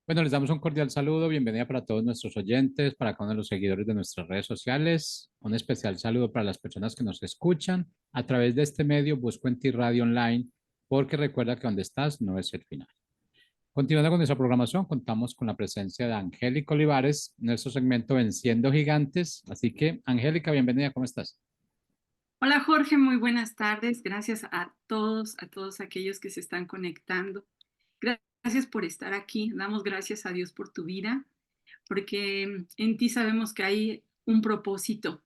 Bueno, les damos un cordial saludo, bienvenida para todos nuestros oyentes, para cada uno de los seguidores de nuestras redes sociales, un especial saludo para las personas que nos escuchan a través de este medio Busco en Ti Radio Online, porque recuerda que donde estás no es el final. Continuando con nuestra programación, contamos con la presencia de Angélica Olivares en nuestro segmento Venciendo Gigantes, así que Angélica, bienvenida, ¿cómo estás? Hola Jorge, muy buenas tardes. Gracias a todos aquellos que se están conectando. Gracias por estar aquí. Damos gracias a Dios por tu vida, porque en ti sabemos que hay un propósito.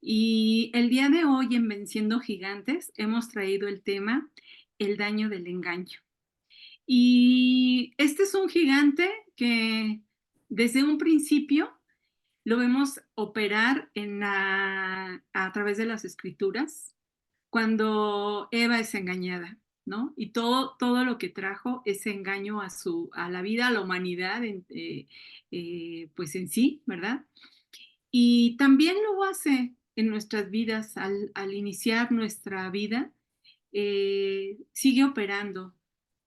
Y el día de hoy en Venciendo Gigantes hemos traído el tema el daño del engaño. Y este es un gigante que desde un principio lo vemos operar a través de las escrituras cuando Eva es engañada, ¿no? Y todo lo que trajo ese engaño a la vida, a la humanidad, pues en sí, ¿verdad? Y también lo hace en nuestras vidas, al iniciar nuestra vida, sigue operando.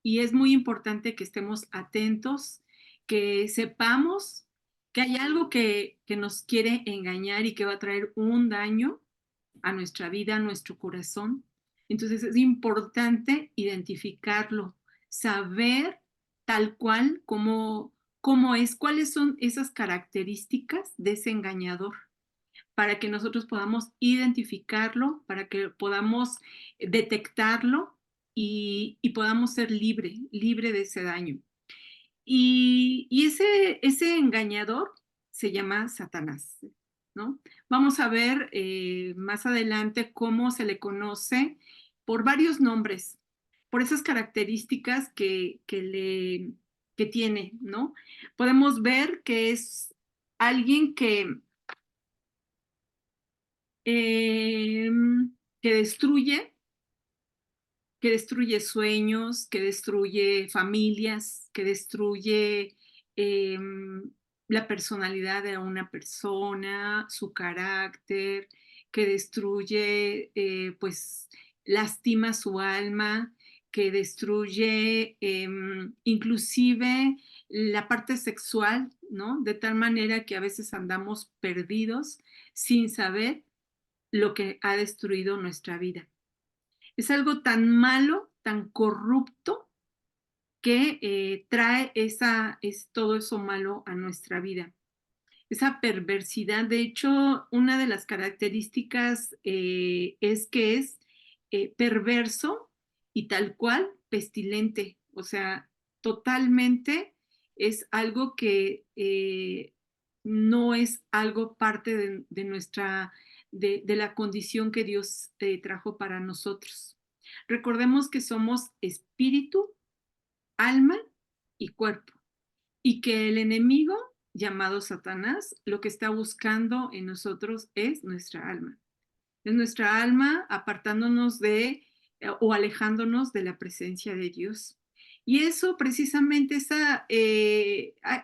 Y es muy importante que estemos atentos, que sepamos que hay algo que nos quiere engañar y que va a traer un daño a nuestra vida, a nuestro corazón. Entonces es importante identificarlo, saber tal cual cómo es, cuáles son esas características de ese engañador, para que nosotros podamos identificarlo, para que podamos detectarlo y podamos ser libre de ese daño. Y ese engañador se llama Satanás, ¿no? Vamos a ver más adelante cómo se le conoce por varios nombres, por esas características que tiene, ¿no? Podemos ver que es alguien eh, que destruye, que destruye sueños, que destruye familias, que destruye eh, la personalidad de una persona, su carácter, que destruye, pues, lastima su alma, que destruye inclusive la parte sexual, ¿no? De tal manera que a veces andamos perdidos sin saber lo que ha destruido nuestra vida. Es algo tan malo, tan corrupto, que es todo eso malo a nuestra vida. Esa perversidad, de hecho, una de las características es que es perverso y tal cual pestilente, o sea, totalmente es algo que no es algo parte de la condición que Dios trajo para nosotros. Recordemos que somos espíritu, alma y cuerpo, y que el enemigo llamado Satanás lo que está buscando en nosotros es nuestra alma. Es nuestra alma apartándonos o alejándonos de la presencia de Dios. Y eso precisamente ha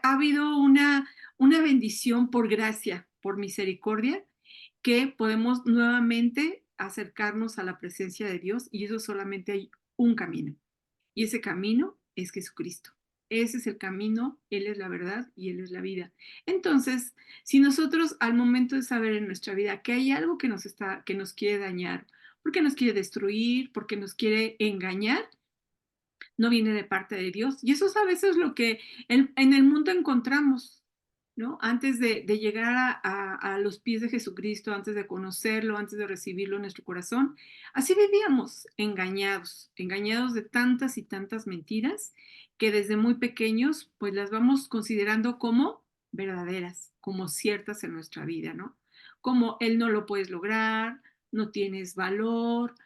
habido una bendición por gracia, por misericordia, que podemos nuevamente acercarnos a la presencia de Dios, y eso solamente hay un camino. Y ese camino es Jesucristo. Ese es el camino, Él es la verdad y Él es la vida. Entonces, si nosotros al momento de saber en nuestra vida que hay algo que nos quiere dañar, porque nos quiere destruir, porque nos quiere engañar, no viene de parte de Dios. Y eso es a veces lo que en el mundo encontramos, ¿no? Antes de llegar a los pies de Jesucristo, antes de conocerlo, antes de recibirlo en nuestro corazón, así vivíamos, engañados, engañados de tantas y tantas mentiras que desde muy pequeños pues las vamos considerando como verdaderas, como ciertas en nuestra vida, ¿no? Como él no lo puedes lograr, no tienes valor,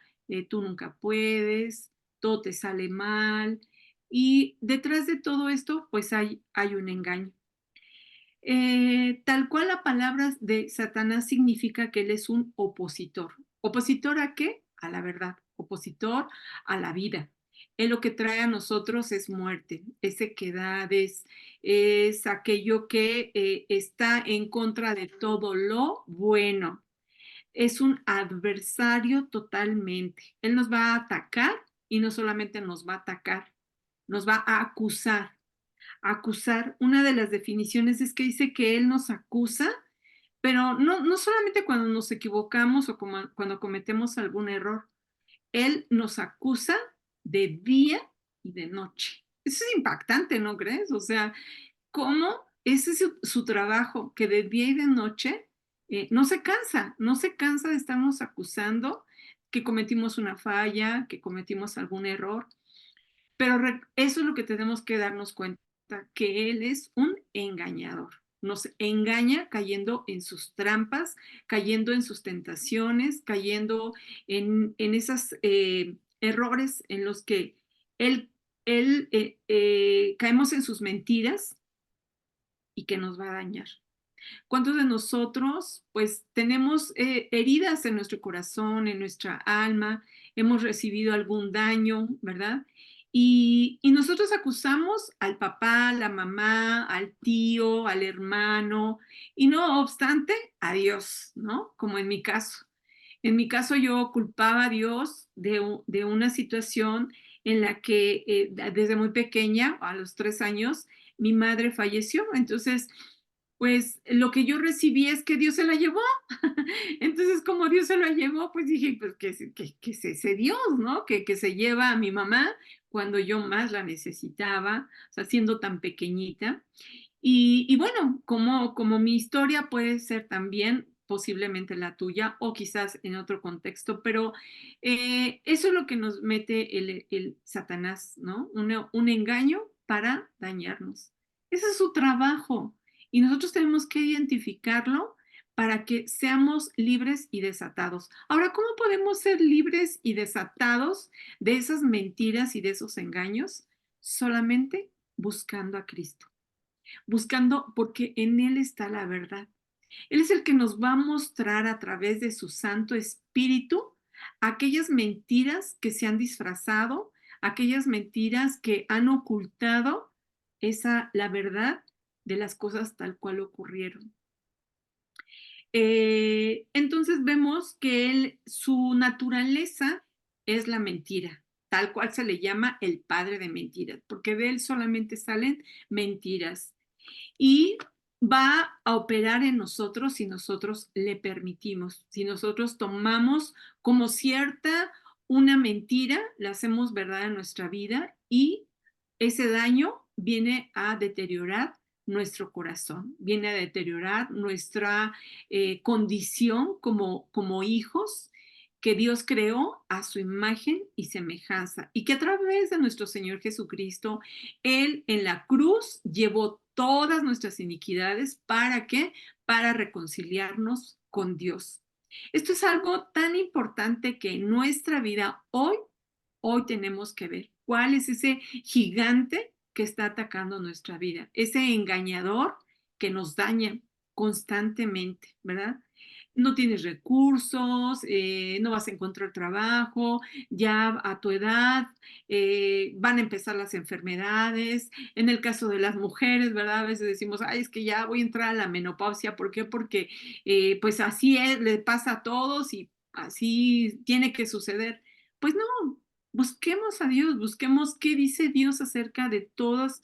tú nunca puedes, todo te sale mal. Y detrás de todo esto, pues hay un engaño. Tal cual la palabra de Satanás significa que él es un opositor. ¿Opositor a qué? A la verdad, opositor a la vida. Él lo que trae a nosotros es muerte, es sequedad, es aquello que está en contra de todo lo bueno. Es un adversario totalmente. Él nos va a atacar y no solamente nos va a atacar, nos va a acusar. Acusar, una de las definiciones es que dice que Él nos acusa, pero no solamente cuando nos equivocamos o cuando cometemos algún error. Él nos acusa de día y de noche. Eso es impactante, ¿no crees? O sea, cómo ese es su trabajo, que de día y de noche no se cansa de estarnos acusando que cometimos una falla, que cometimos algún error. Pero eso es lo que tenemos que darnos cuenta, que Él es un engañador. Nos engaña cayendo en sus trampas, cayendo en sus tentaciones, cayendo en esos errores en los que Él, caemos en sus mentiras y que nos va a dañar. ¿Cuántos de nosotros, pues, tenemos heridas en nuestro corazón, en nuestra alma, hemos recibido algún daño, ¿verdad? Y nosotros acusamos al papá, a la mamá, al tío, al hermano, y no obstante, a Dios, ¿no? Como en mi caso. En mi caso, yo culpaba a Dios de una situación en la que desde muy pequeña, a los 3 años, mi madre falleció. Entonces, pues lo que yo recibí es que Dios se la llevó. Entonces, como Dios se la llevó, pues dije, pues que ese Dios, ¿no? Que se lleva a mi mamá cuando yo más la necesitaba, o sea, siendo tan pequeñita. Y bueno, como mi historia puede ser también posiblemente la tuya o quizás en otro contexto, pero eso es lo que nos mete el Satanás, ¿no? Un engaño para dañarnos. Ese es su trabajo y nosotros tenemos que identificarlo para que seamos libres y desatados. Ahora, ¿cómo podemos ser libres y desatados de esas mentiras y de esos engaños? Solamente buscando a Cristo, buscando porque en Él está la verdad. Él es el que nos va a mostrar a través de su Santo Espíritu aquellas mentiras que se han disfrazado, aquellas mentiras que han ocultado la verdad de las cosas tal cual ocurrieron. Entonces vemos que su naturaleza es la mentira, tal cual se le llama el padre de mentiras, porque de él solamente salen mentiras y va a operar en nosotros si nosotros le permitimos, si nosotros tomamos como cierta una mentira, la hacemos verdad en nuestra vida y ese daño viene a deteriorar nuestro corazón, viene a deteriorar nuestra condición como hijos que Dios creó a su imagen y semejanza y que a través de nuestro Señor Jesucristo, Él en la cruz llevó todas nuestras iniquidades. ¿Para qué? Para reconciliarnos con Dios. Esto es algo tan importante que en nuestra vida hoy tenemos que ver cuál es ese gigante que está atacando nuestra vida, ese engañador que nos daña constantemente, ¿verdad? No tienes recursos, no vas a encontrar trabajo, ya a tu edad van a empezar las enfermedades. En el caso de las mujeres, ¿verdad? A veces decimos, ay, es que ya voy a entrar a la menopausia. ¿Por qué? Porque pues así es, le pasa a todos y así tiene que suceder. Pues no, busquemos a Dios, busquemos qué dice Dios acerca de todas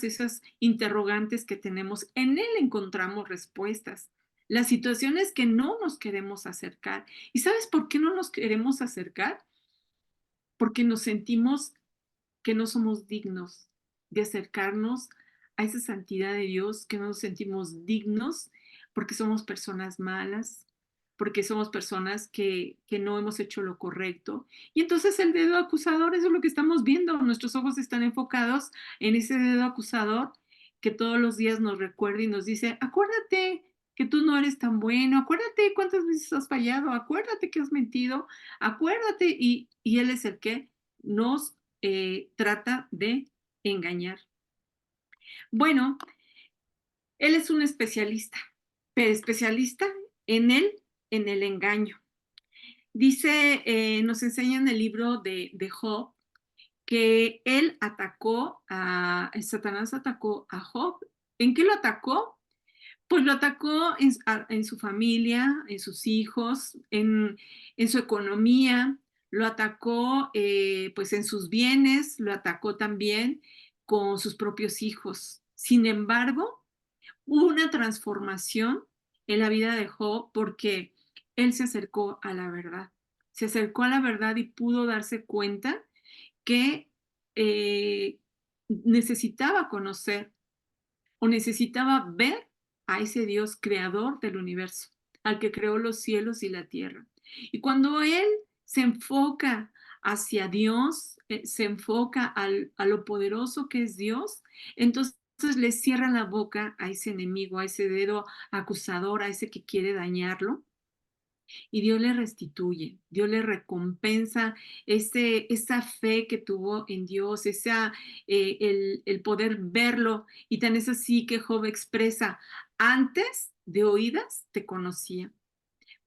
esas interrogantes que tenemos. En Él encontramos respuestas. Las situaciones que no nos queremos acercar. ¿Y sabes por qué no nos queremos acercar? Porque nos sentimos que no somos dignos de acercarnos a esa santidad de Dios, que no nos sentimos dignos porque somos personas malas, porque somos personas que no hemos hecho lo correcto. Y entonces el dedo acusador, eso es lo que estamos viendo, nuestros ojos están enfocados en ese dedo acusador que todos los días nos recuerda y nos dice, acuérdate que tú no eres tan bueno, acuérdate cuántas veces has fallado, acuérdate que has mentido, acuérdate, y Él es el que nos trata de engañar. Bueno, él es un especialista, pero especialista en en el engaño. Dice, nos enseña en el libro de Job que Satanás atacó a Job. ¿En qué lo atacó? Pues lo atacó en su familia, en sus hijos, en su economía, lo atacó pues en sus bienes, lo atacó también con sus propios hijos. Sin embargo, hubo una transformación en la vida de Job porque él se acercó a la verdad. Se acercó a la verdad y pudo darse cuenta que necesitaba conocer o necesitaba ver a ese Dios creador del universo, al que creó los cielos y la tierra. Y cuando él se enfoca hacia Dios, se enfoca a lo poderoso que es Dios, entonces le cierra la boca a ese enemigo, a ese dedo acusador, a ese que quiere dañarlo, y Dios le restituye, Dios le recompensa esa fe que tuvo en Dios, el poder verlo. Y tan es así que Job expresa, antes de oídas te conocía,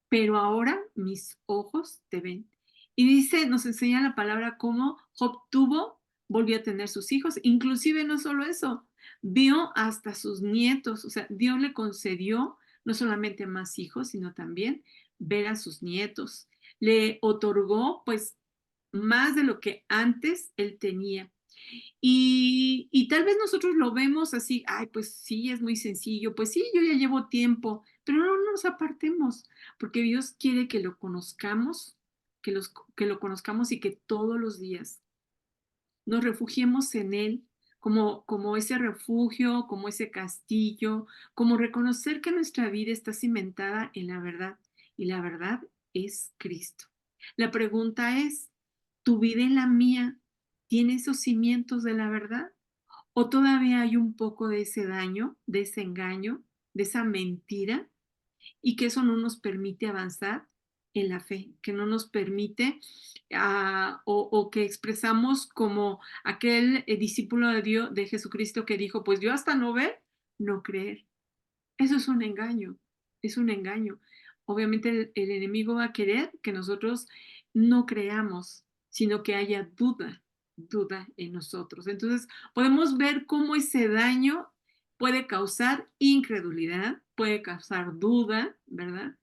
pero ahora mis ojos te ven. Y dice, nos enseña la palabra cómo Job volvió a tener sus hijos, inclusive no solo eso, vio hasta sus nietos, o sea, Dios le concedió no solamente más hijos, sino también ver a sus nietos. Le otorgó pues más de lo que antes él tenía. Y tal vez nosotros lo vemos así, ay, pues sí, es muy sencillo, pues sí, yo ya llevo tiempo, pero no nos apartemos, porque Dios quiere que lo conozcamos, que lo conozcamos y que todos los días nos refugiemos en Él como ese refugio, como ese castillo, como reconocer que nuestra vida está cimentada en la verdad y la verdad es Cristo. La pregunta es, ¿tu vida y la mía tiene esos cimientos de la verdad? ¿O todavía hay un poco de ese daño, de ese engaño, de esa mentira y que eso no nos permite avanzar en la fe, que no nos permite o que expresamos como aquel discípulo de Dios, de Jesucristo que dijo, pues yo hasta no ver, no creer. Eso es un engaño, es un engaño. Obviamente el enemigo va a querer que nosotros no creamos, sino que haya duda en nosotros. Entonces podemos ver cómo ese daño puede causar incredulidad, puede causar duda, ¿verdad?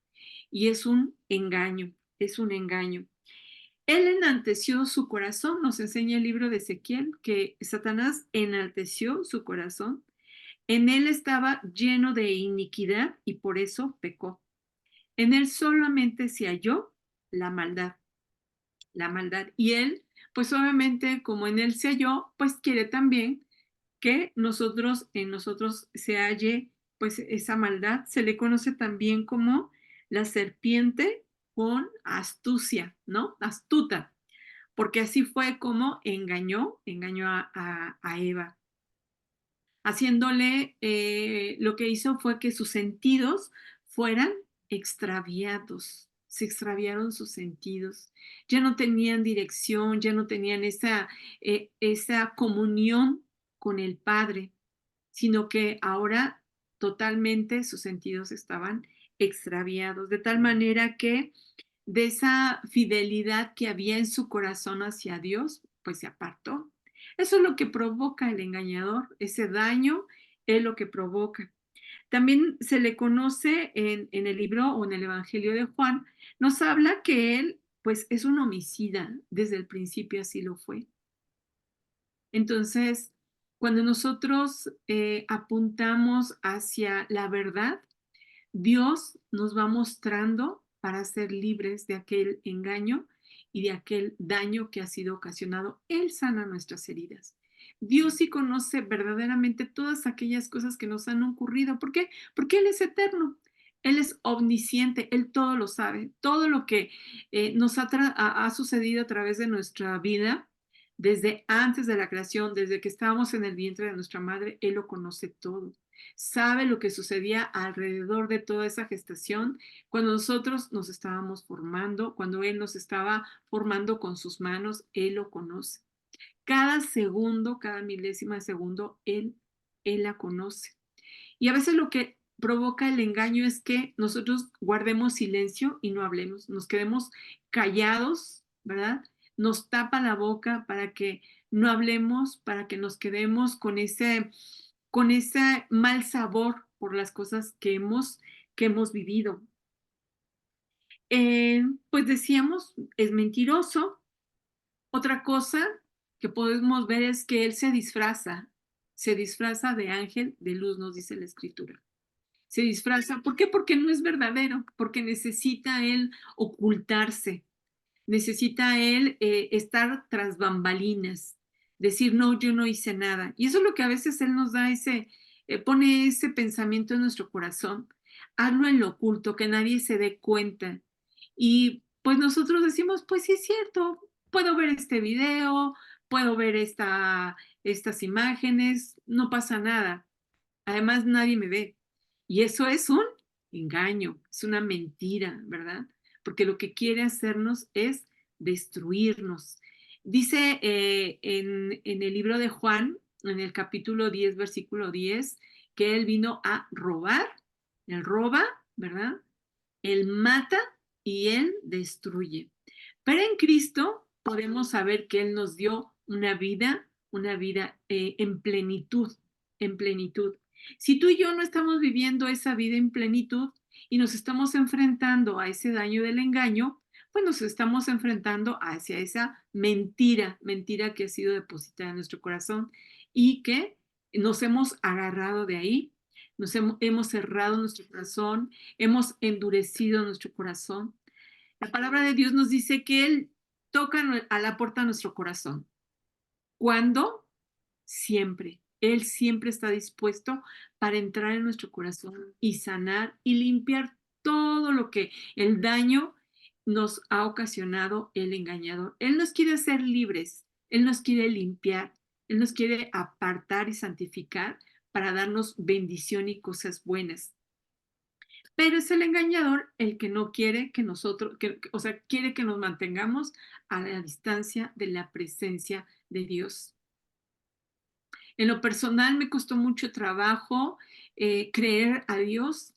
Y es un engaño, es un engaño. Él enalteció su corazón, nos enseña el libro de Ezequiel, que Satanás enalteció su corazón. En él estaba lleno de iniquidad y por eso pecó. En él solamente se halló la maldad, la maldad. Y él, pues obviamente como en él se halló, pues quiere también que en nosotros se halle pues esa maldad. Se le conoce también como la serpiente con astucia, ¿no? Astuta, porque así fue como engañó a Eva, haciéndole, lo que hizo fue que sus sentidos fueran extraviados, se extraviaron sus sentidos, ya no tenían dirección, ya no tenían esa comunión con el Padre, sino que ahora totalmente sus sentidos estaban extraviados, de tal manera que de esa fidelidad que había en su corazón hacia Dios, pues se apartó. Eso es lo que provoca el engañador, ese daño es lo que provoca. También se le conoce en el libro o en el Evangelio de Juan, nos habla que él pues es un homicida, desde el principio así lo fue. Entonces, cuando nosotros apuntamos hacia la verdad, Dios nos va mostrando para ser libres de aquel engaño y de aquel daño que ha sido ocasionado. Él sana nuestras heridas. Dios sí conoce verdaderamente todas aquellas cosas que nos han ocurrido. ¿Por qué? Porque Él es eterno. Él es omnisciente, Él todo lo sabe, todo lo que nos ha sucedido a través de nuestra vida, desde antes de la creación, desde que estábamos en el vientre de nuestra madre, Él lo conoce todo, sabe lo que sucedía alrededor de toda esa gestación, cuando nosotros nos estábamos formando, cuando Él nos estaba formando con sus manos, Él lo conoce. Cada segundo, cada milésima de segundo, Él la conoce. Y a veces lo que provoca el engaño es que nosotros guardemos silencio y no hablemos, nos quedemos callados, ¿verdad? Nos tapa la boca para que no hablemos, para que nos quedemos con ese mal sabor por las cosas que hemos vivido. Pues decíamos, es mentiroso. Otra cosa que podemos ver es que él se disfraza de ángel de luz, nos dice la escritura. Se disfraza, ¿por qué? Porque no es verdadero, porque necesita él ocultarse, necesita él estar tras bambalinas, decir, no, yo no hice nada. Y eso es lo que a veces él nos da pone ese pensamiento en nuestro corazón. Hazlo en lo oculto, que nadie se dé cuenta. Y pues nosotros decimos, pues sí es cierto, puedo ver este video, puedo ver estas imágenes, no pasa nada. Además, nadie me ve. Y eso es un engaño, es una mentira, ¿verdad? Porque lo que quiere hacernos es destruirnos. Dice en el libro de Juan, en el capítulo 10, versículo 10, que él vino a robar, él roba, ¿verdad? Él mata y él destruye. Pero en Cristo podemos saber que Él nos dio una vida en plenitud, en plenitud. Si tú y yo no estamos viviendo esa vida en plenitud y nos estamos enfrentando a ese daño del engaño, pues nos estamos enfrentando hacia esa mentira, mentira que ha sido depositada en nuestro corazón y que nos hemos agarrado de ahí, hemos cerrado nuestro corazón, hemos endurecido nuestro corazón. La palabra de Dios nos dice que Él toca a la puerta de nuestro corazón. ¿Cuándo? Siempre. Él siempre está dispuesto para entrar en nuestro corazón y sanar y limpiar todo lo que el daño nos ha ocasionado el engañador. Él nos quiere hacer libres, Él nos quiere limpiar, Él nos quiere apartar y santificar para darnos bendición y cosas buenas. Pero es el engañador el que no quiere que nosotros, o sea, quiere que nos mantengamos a la distancia de la presencia de Dios. En lo personal me costó mucho trabajo creer a Dios.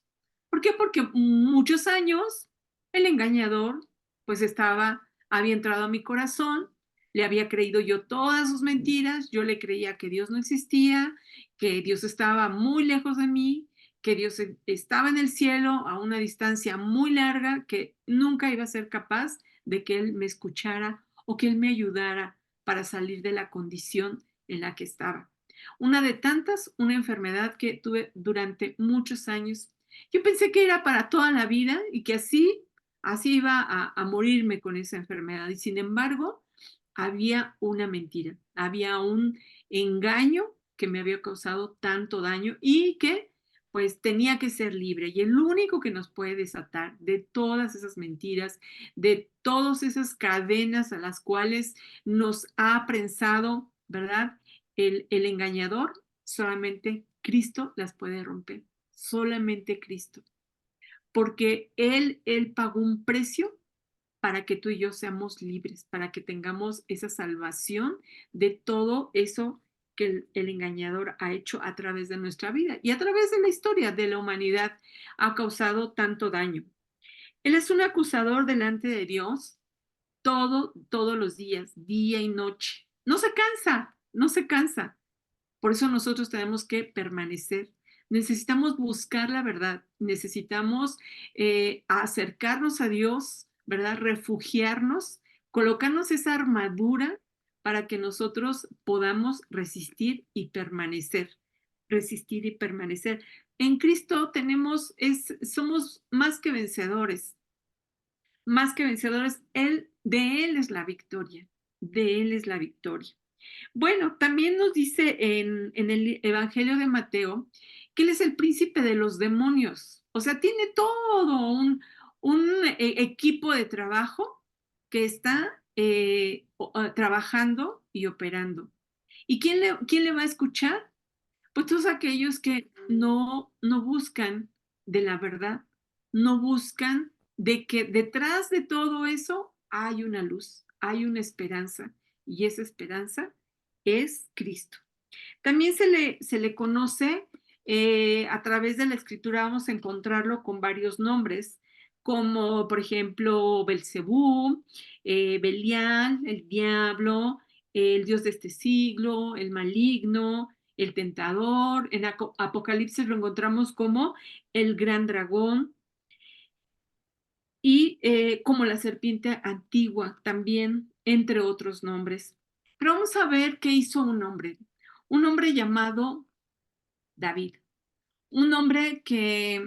¿Por qué? Porque muchos años el engañador pues había entrado a mi corazón, le había creído yo todas sus mentiras, yo le creía que Dios no existía, que Dios estaba muy lejos de mí, que Dios estaba en el cielo a una distancia muy larga, que nunca iba a ser capaz de que Él me escuchara o que Él me ayudara para salir de la condición en la que estaba. Una de tantas, una enfermedad que tuve durante muchos años. Yo pensé que era para toda la vida y que así iba a morirme con esa enfermedad. Y sin embargo, había una mentira, había un engaño que me había causado tanto daño y que pues tenía que ser libre. Y el único que nos puede desatar de todas esas mentiras, de todas esas cadenas a las cuales nos ha prensado, ¿verdad? El engañador, solamente Cristo las puede romper, solamente Cristo, porque Él pagó un precio para que tú y yo seamos libres, para que tengamos esa salvación de todo eso que el engañador ha hecho a través de nuestra vida y a través de la historia de la humanidad ha causado tanto daño. Él es un acusador delante de Dios todos los días, día y noche. No se cansa, no se cansa. Por eso nosotros tenemos que permanecer. Necesitamos buscar la verdad, necesitamos acercarnos a Dios, ¿verdad? Refugiarnos, colocarnos esa armadura para que nosotros podamos resistir y permanecer. En Cristo somos más que vencedores. De Él es la victoria, de Él es la victoria. Bueno, también nos dice en el Evangelio de Mateo que Él es el príncipe de los demonios. O sea, tiene todo un equipo de trabajo que está trabajando y operando. ¿Y quién le va a escuchar? Pues todos aquellos que no buscan de la verdad, no buscan de que detrás de todo eso hay una luz, hay una esperanza, y esa esperanza es Cristo. También se le conoce a través de la escritura, vamos a encontrarlo con varios nombres, como por ejemplo Belcebú, Belial, el diablo, el dios de este siglo, el maligno, el tentador. En Apocalipsis lo encontramos como el gran dragón y como la serpiente antigua también, entre otros nombres. Pero vamos a ver qué hizo un hombre llamado David, un hombre que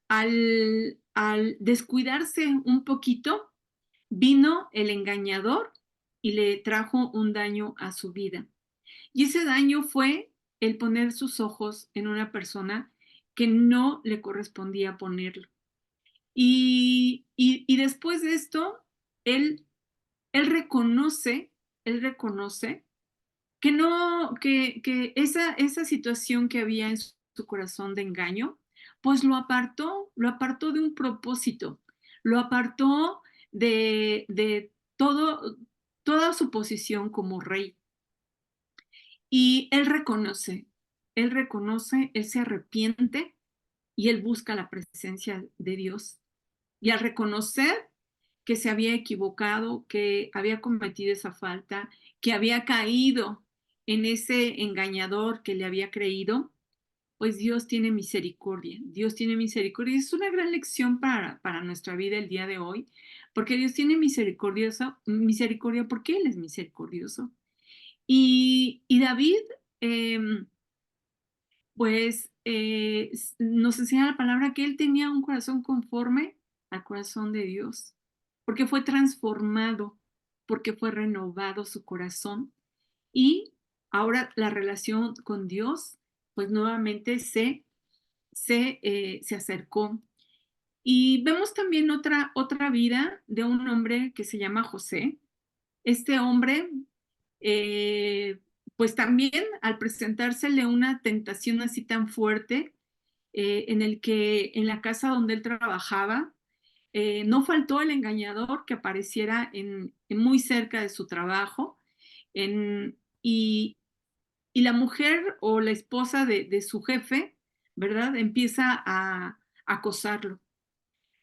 al descuidarse un poquito, vino el engañador y le trajo un daño a su vida. Y ese daño fue el poner sus ojos en una persona que no le correspondía ponerlo. Y después de esto, él, él reconoce, él reconoce que no, que esa situación que había en su corazón de engaño, pues lo apartó de un propósito, lo apartó de todo, toda su posición como rey. Y él reconoce, él se arrepiente y él busca la presencia de Dios. Y al reconocer que se había equivocado, que había cometido esa falta, que había caído en ese engañador que le había creído, pues Dios tiene misericordia. Dios tiene misericordia. Y es una gran lección para nuestra vida el día de hoy, porque Dios tiene misericordia porque Él es misericordioso. Y David, eh, pues nos enseña la palabra que él tenía un corazón conforme al corazón de Dios, porque fue transformado, porque fue renovado su corazón y ahora la relación con Dios, pues nuevamente se acercó. Y vemos también otra vida de un hombre que se llama José. Este hombre, eh, pues también al presentársele una tentación así tan fuerte, en el que en la casa donde él trabajaba, no faltó el engañador que apareciera en muy cerca de su trabajo, en, y, y la mujer o la esposa de su jefe, ¿verdad? Empieza a acosarlo.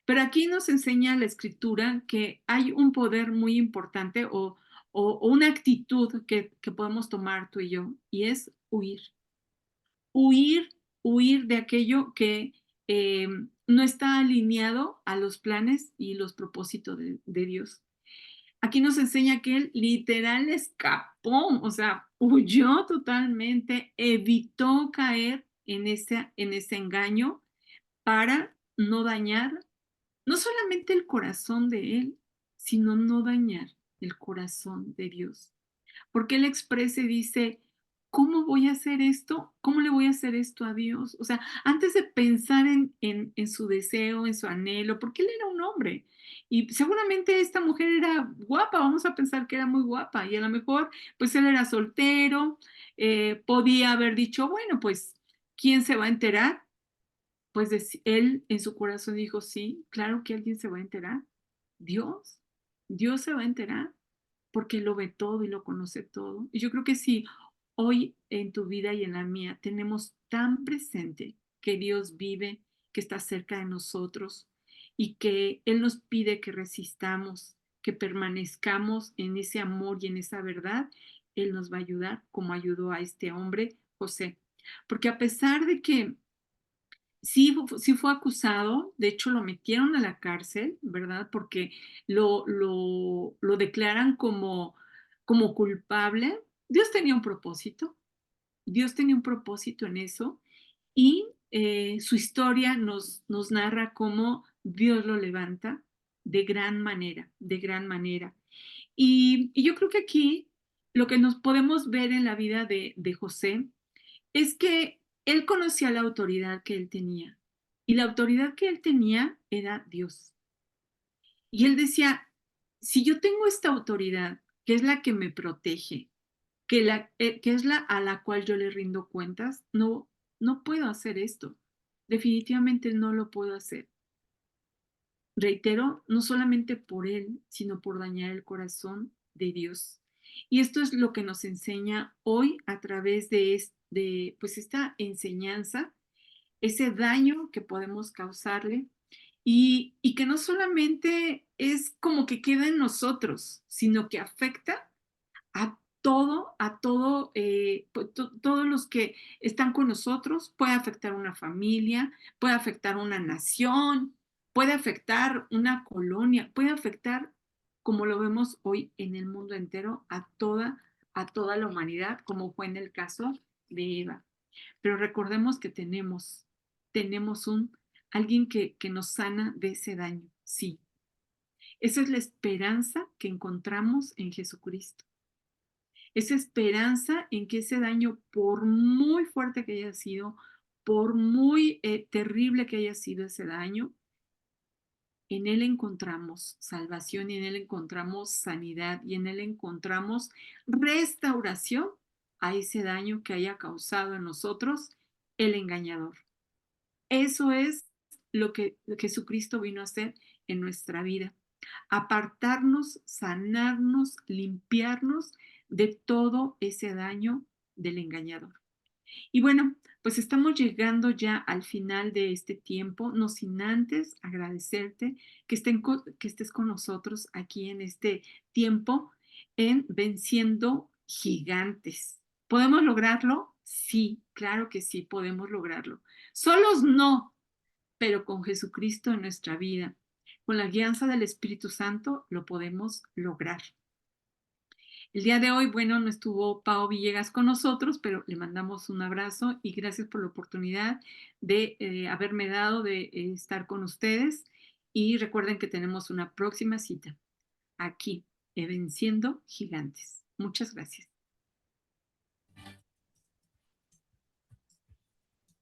Pero aquí nos enseña la escritura que hay un poder muy importante o una actitud que podemos tomar tú y yo, y es huir. Huir, huir de aquello que no está alineado a los planes y los propósitos de Dios. Aquí nos enseña que él literal escapó, o sea, huyó totalmente, evitó caer en ese engaño para no dañar no solamente el corazón de él, sino no dañar el corazón de Dios. Porque él expresa y dice, ¿cómo voy a hacer esto? ¿Cómo le voy a hacer esto a Dios? O sea, antes de pensar en su deseo, en su anhelo, porque él era un hombre. Y seguramente esta mujer era guapa, vamos a pensar que era muy guapa. Y a lo mejor, pues él era soltero, podía haber dicho, bueno, pues, ¿quién se va a enterar? Pues él en su corazón dijo, sí, claro que alguien se va a enterar. Dios, Dios se va a enterar porque lo ve todo y lo conoce todo. Y yo creo que si hoy en tu vida y en la mía tenemos tan presente que Dios vive, que está cerca de nosotros y que Él nos pide que resistamos, que permanezcamos en ese amor y en esa verdad, Él nos va a ayudar como ayudó a este hombre, José. Porque a pesar de que sí fue acusado, de hecho lo metieron a la cárcel, ¿verdad? Porque lo declaran como culpable. Dios tenía un propósito, Dios tenía un propósito en eso y su historia nos narra cómo Dios lo levanta de gran manera, de gran manera. Y yo creo que aquí lo que nos podemos ver en la vida de José es que él conocía la autoridad que él tenía y la autoridad que él tenía era Dios. Y él decía, si yo tengo esta autoridad, que es la que me protege, que es la a la cual yo le rindo cuentas, no puedo hacer esto. Definitivamente no lo puedo hacer. Reitero, no solamente por él, sino por dañar el corazón de Dios. Y esto es lo que nos enseña hoy a través de pues esta enseñanza, ese daño que podemos causarle y que no solamente es como que queda en nosotros, sino que afecta todos los que están con nosotros, puede afectar una familia, puede afectar una nación, puede afectar una colonia, puede afectar, como lo vemos hoy en el mundo entero, a toda la humanidad, como fue en el caso de Eva. Pero recordemos que tenemos alguien que nos sana de ese daño, sí. Esa es la esperanza que encontramos en Jesucristo. Esa esperanza en que ese daño, por muy fuerte que haya sido, por muy terrible que haya sido ese daño, en Él encontramos salvación y en Él encontramos sanidad y en Él encontramos restauración a ese daño que haya causado en nosotros el engañador. Eso es lo que Jesucristo vino a hacer en nuestra vida. Apartarnos, sanarnos, limpiarnos de todo ese daño del engañador. Y bueno, pues estamos llegando ya al final de este tiempo, no sin antes agradecerte que estés con nosotros aquí en este tiempo en Venciendo Gigantes. ¿Podemos lograrlo? Sí, claro que sí, podemos lograrlo. Solos no, pero con Jesucristo en nuestra vida, con la guianza del Espíritu Santo, lo podemos lograr. El día de hoy, bueno, no estuvo Pau Villegas con nosotros, pero le mandamos un abrazo y gracias por la oportunidad de haberme dado de estar con ustedes. Y recuerden que tenemos una próxima cita aquí, Venciendo Gigantes. Muchas gracias.